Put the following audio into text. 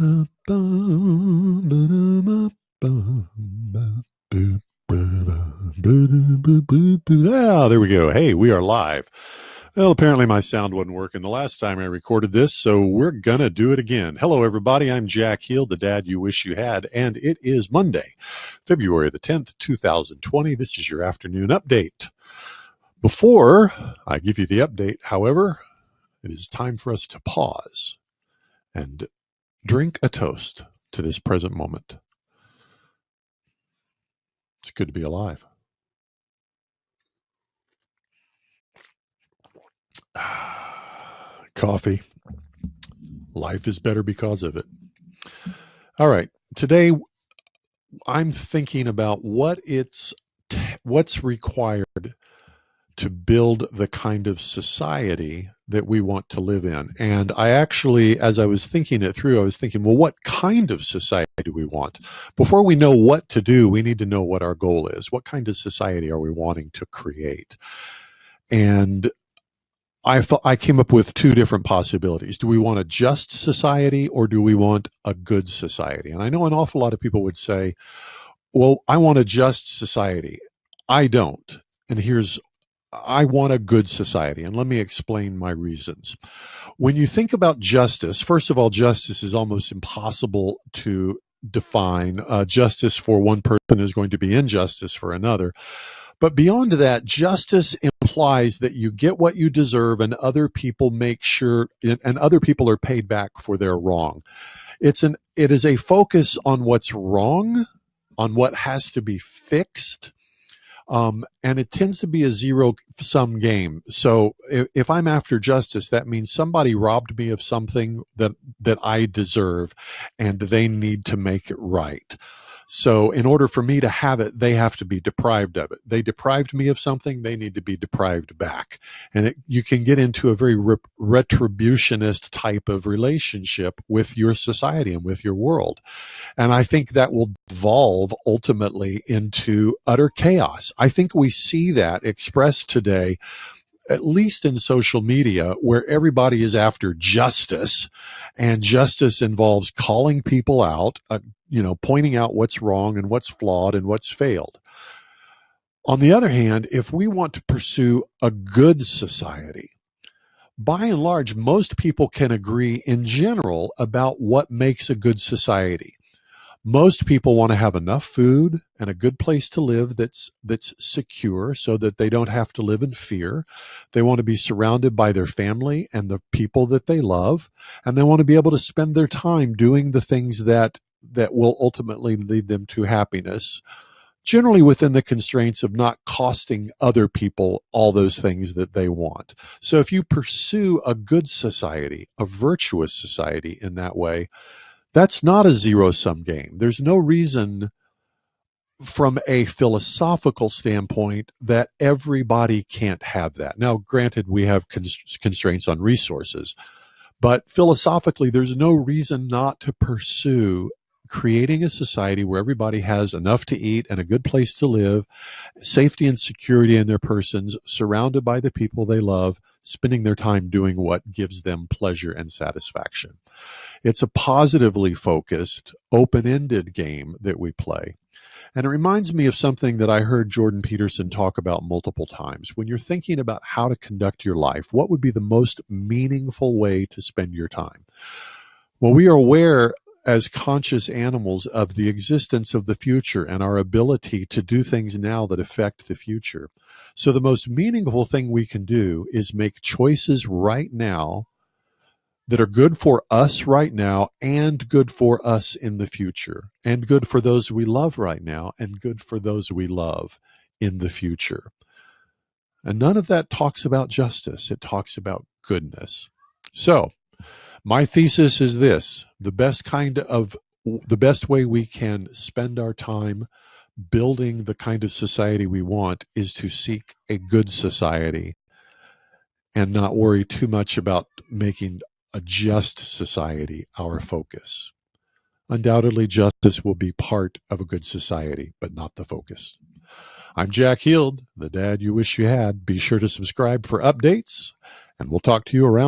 Ah, there we go. Hey, we are live. Well, apparently my sound wasn't working the last time I recorded this, so we're gonna do it again. Hello, everybody. I'm Jack Heald, the dad you wish you had, and it is Monday, February the 10th, 2020. This is your afternoon update. Before I give you the update, however, it is time for us to pause and drink a toast to this present moment. It's good to be alive. Coffee. Life is better because of it. All right. Today, I'm thinking about what's required to build the kind of society that we want to live in. And I actually, as I was thinking it through, I was thinking, well, what kind of society do we want? Before we know what to do, we need to know what our goal is. What kind of society are we wanting to create? And I came up with two different possibilities. Do we want a just society or do we want a good society? And I know an awful lot of people would say, well, I want a just society. I don't. And I want a good society. And let me explain my reasons. When you think about justice, first of all, justice is almost impossible to define. Justice for one person is going to be injustice for another. But beyond that, justice implies that you get what you deserve and other people make sure, and other people are paid back for their wrong. It is a focus on what's wrong, on what has to be fixed, and it tends to be a zero-sum game. So if I'm after justice, that means somebody robbed me of something that I deserve, and they need to make it right. So in order for me to have it, they have to be deprived of it. They deprived me of something, they need to be deprived back. And you can get into a very retributionist type of relationship with your society and with your world. And I think that will devolve ultimately into utter chaos. I think we see that expressed today, at least in social media, where everybody is after justice, and justice involves calling people out, pointing out what's wrong and what's flawed and what's failed. On the other hand, if we want to pursue a good society, by and large, most people can agree in general about what makes a good society. Most people want to have enough food and a good place to live that's secure so that they don't have to live in fear. They want to be surrounded by their family and the people that they love, and they want to be able to spend their time doing the things that will ultimately lead them to happiness, generally within the constraints of not costing other people all those things that they want. So if you pursue a good society, a virtuous society in that way, that's not a zero-sum game. There's no reason from a philosophical standpoint that everybody can't have that. Now, granted, we have constraints on resources, but philosophically, there's no reason not to pursue creating a society where everybody has enough to eat and a good place to live, safety and security in their persons, surrounded by the people they love, spending their time doing what gives them pleasure and satisfaction. It's a positively focused, open-ended game that we play. And it reminds me of something that I heard Jordan Peterson talk about multiple times. When you're thinking about how to conduct your life, what would be the most meaningful way to spend your time? Well, we are aware as conscious animals of the existence of the future and our ability to do things now that affect the future. So the most meaningful thing we can do is make choices right now that are good for us right now and good for us in the future, and good for those we love right now and good for those we love in the future. And none of that talks about justice. It talks about goodness. So my thesis is this: the best way we can spend our time building the kind of society we want is to seek a good society and not worry too much about making a just society our focus. Undoubtedly, justice will be part of a good society, but not the focus. I'm Jack Heald, the dad you wish you had. Be sure to subscribe for updates, and we'll talk to you around